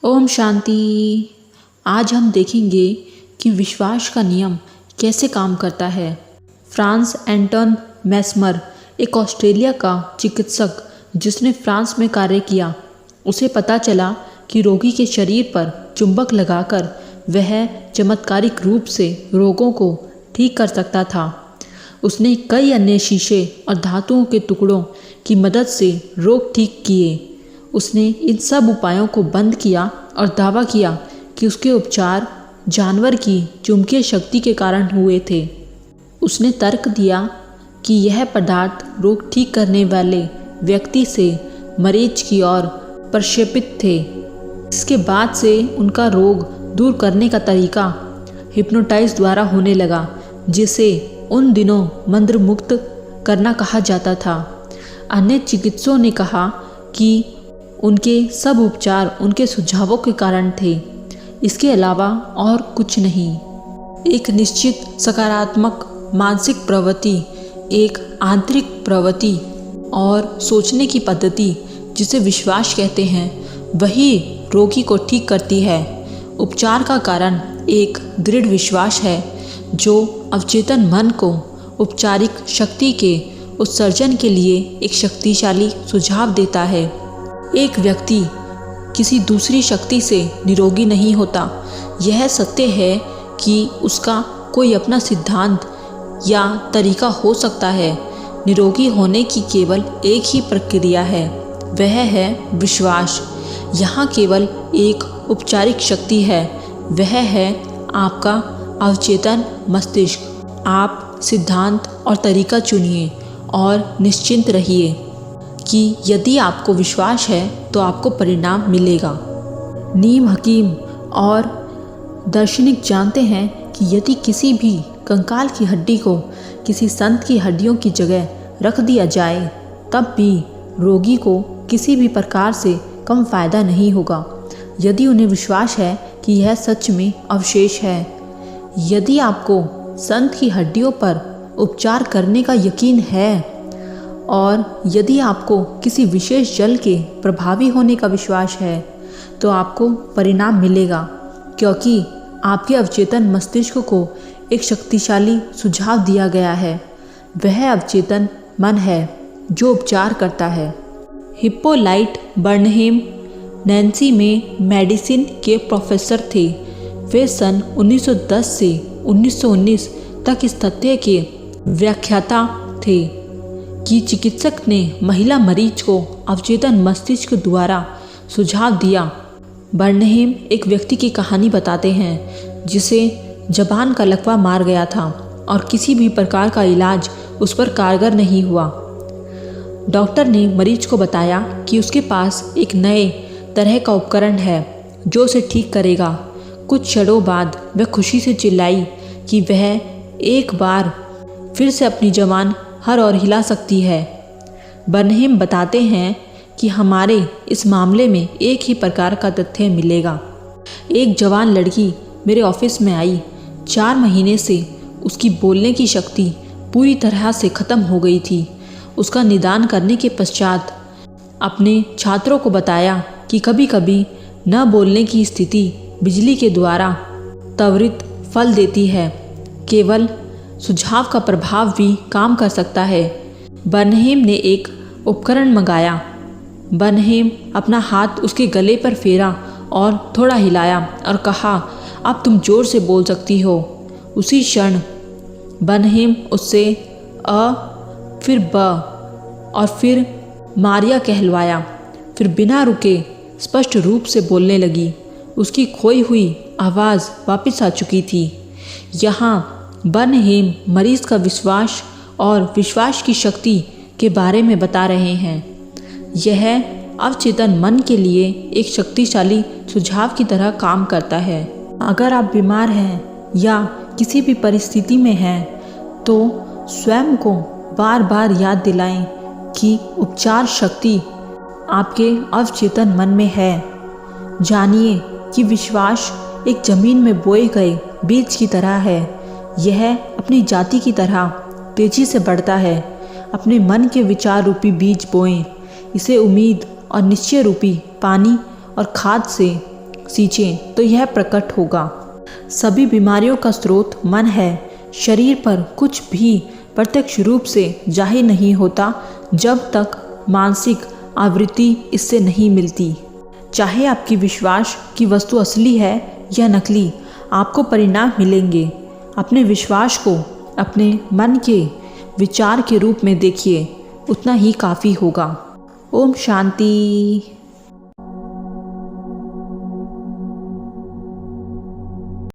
ओम शांति। आज हम देखेंगे कि विश्वास का नियम कैसे काम करता है। फ्रांस एंटन मैस्मर एक ऑस्ट्रेलिया का चिकित्सक जिसने फ्रांस में कार्य किया, उसे पता चला कि रोगी के शरीर पर चुंबक लगाकर वह चमत्कारिक रूप से रोगों को ठीक कर सकता था। उसने कई अन्य शीशे और धातुओं के टुकड़ों की मदद से रोग ठीक किए। उसने इन सब उपायों को बंद किया और दावा किया कि उसके उपचार जानवर की चुंबकीय शक्ति के कारण हुए थे। उसने तर्क दिया कि यह पदार्थ रोग ठीक करने वाले व्यक्ति से मरीज की ओर प्रक्षेपित थे। इसके बाद से उनका रोग दूर करने का तरीका हिप्नोटाइज द्वारा होने लगा, जिसे उन दिनों मंत्र मुक्त करना कहा जाता था। अन्य चिकित्सकों ने कहा कि उनके सब उपचार उनके सुझावों के कारण थे, इसके अलावा और कुछ नहीं। एक निश्चित सकारात्मक मानसिक प्रवृत्ति, एक आंतरिक प्रवृत्ति और सोचने की पद्धति जिसे विश्वास कहते हैं, वही रोगी को ठीक करती है। उपचार का कारण एक दृढ़ विश्वास है जो अवचेतन मन को उपचारिक शक्ति के उत्सर्जन के लिए एक शक्तिशाली सुझाव देता है। एक व्यक्ति किसी दूसरी शक्ति से निरोगी नहीं होता। यह सत्य है कि उसका कोई अपना सिद्धांत या तरीका हो सकता है। निरोगी होने की केवल एक ही प्रक्रिया है, वह है विश्वास। यहाँ केवल एक उपचारिक शक्ति है, वह है आपका अवचेतन मस्तिष्क। आप सिद्धांत और तरीका चुनिए और निश्चिंत रहिए कि यदि आपको विश्वास है तो आपको परिणाम मिलेगा। नीम हकीम और दार्शनिक जानते हैं कि यदि किसी भी कंकाल की हड्डी को किसी संत की हड्डियों की जगह रख दिया जाए, तब भी रोगी को किसी भी प्रकार से कम फायदा नहीं होगा, यदि उन्हें विश्वास है कि यह सच में अवशेष है। यदि आपको संत की हड्डियों पर उपचार करने का यकीन है और यदि आपको किसी विशेष जल के प्रभावी होने का विश्वास है, तो आपको परिणाम मिलेगा, क्योंकि आपके अवचेतन मस्तिष्क को एक शक्तिशाली सुझाव दिया गया है। वह अवचेतन मन है जो उपचार करता है। हिप्पोलाइट बर्नहेम नैन्सी में मेडिसिन के प्रोफेसर थे। वे सन 1910 से 1919 तक इस तथ्य के व्याख्याता थे कि चिकित्सक ने महिला मरीज को अवचेतन मस्तिष्क द्वारा सुझाव दिया। बर्नहेम एक व्यक्ति की कहानी बताते हैं जिसे जबान का लकवा मार गया था और किसी भी प्रकार का इलाज उस पर कारगर नहीं हुआ। डॉक्टर ने मरीज को बताया कि उसके पास एक नए तरह का उपकरण है जो उसे ठीक करेगा। कुछ क्षणों बाद वह खुशी से चिल्लाई कि वह एक बार फिर से अपनी जबान हर ओर हिला सकती है। बर्नहेम बताते हैं कि हमारे इस मामले में एक ही प्रकार का तथ्य मिलेगा। एक जवान लड़की मेरे ऑफिस में आई। 4 महीने से उसकी बोलने की शक्ति पूरी तरह से ख़त्म हो गई थी। उसका निदान करने के पश्चात अपने छात्रों को बताया कि कभी कभी न बोलने की स्थिति बिजली के द्वारा त्वरित फल देती है। केवल सुझाव का प्रभाव भी काम कर सकता है। बर्नहेम ने एक उपकरण मंगाया। बर्नहेम अपना हाथ उसके गले पर फेरा और थोड़ा हिलाया और कहा, अब तुम जोर से बोल सकती हो। उसी क्षण बर्नहेम उससे अ, फिर ब और फिर मारिया कहलवाया। फिर बिना रुके स्पष्ट रूप से बोलने लगी। उसकी खोई हुई आवाज़ वापस आ चुकी थी। यहाँ बर्नहेम मरीज का विश्वास और विश्वास की शक्ति के बारे में बता रहे हैं। यह अवचेतन मन के लिए एक शक्तिशाली सुझाव की तरह काम करता है। अगर आप बीमार हैं या किसी भी परिस्थिति में हैं, तो स्वयं को बार बार याद दिलाएं कि उपचार शक्ति आपके अवचेतन मन में है। जानिए कि विश्वास एक जमीन में बोए गए बीज की तरह है। यह अपनी जाति की तरह तेजी से बढ़ता है। अपने मन के विचार रूपी बीज बोएं। इसे उम्मीद और निश्चय रूपी पानी और खाद से सींचें तो यह प्रकट होगा। सभी बीमारियों का स्रोत मन है। शरीर पर कुछ भी प्रत्यक्ष रूप से जाहिर नहीं होता जब तक मानसिक आवृत्ति इससे नहीं मिलती। चाहे आपकी विश्वास की वस्तु असली है या नकली, आपको परिणाम मिलेंगे। अपने विश्वास को अपने मन के विचार के रूप में देखिए, उतना ही काफ़ी होगा। ओम शांति।